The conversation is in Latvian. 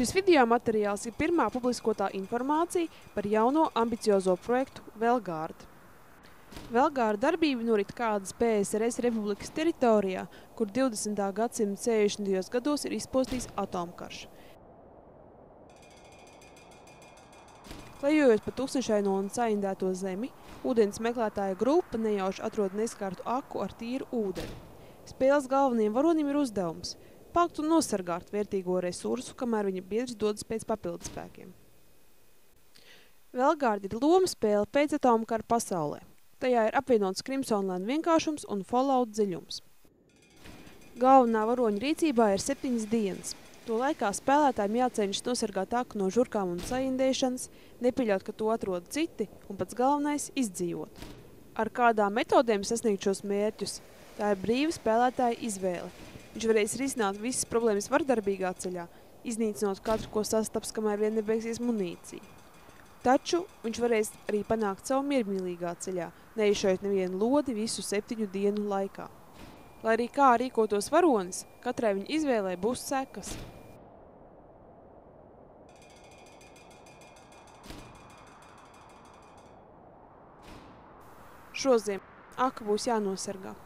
Šis video materiāls ir pirmā publiskotā informācija par jauno ambiciozo projektu Velgārda. Velgārda darbība norit kādas PSRS republikas teritorijā, kur 20. gadsimta 60. gados ir izpostījis atomkarš. Klejojot pa tukšņaino un saindēto zemi, ūdens meklētāja grupa nejauši atrod neskartu aku ar tīru ūdeni. Spēles galvenajiem varonim ir uzdevums – pakt un nosargāt vērtīgo resursu, kamēr viņa biedrs dodas pēc papildspēkiem. Velgārda ir loma spēle pēc atomkara pasaulē. Tajā ir apvienots Crimsonland vienkāršums un Fallout dziļums. Galvenā varoņa rīcībā ir 7 dienas. To laikā spēlētājiem jācenšas nosargāt aku no žurkām un saindēšanas, nepieļaut, ka to atrod citi, un pats galvenais – izdzīvot. Ar kādām metodēm sasniegt šos mērķus – tā ir brīva spēlētāja izvēle. Viņš varēs risināt visas problēmas vardarbīgā ceļā, iznīcinot katru, ko sastaps, kamēr vien nebeigsies munīcija. Taču viņš varēs arī panākt savu miermīlīgā ceļā, neiešaujot nevienu lodi visu 7 dienu laikā. Lai arī kā rīkotos varonis, katrai viņa izvēlē būs sekas. Šoziem aka būs jānosargā.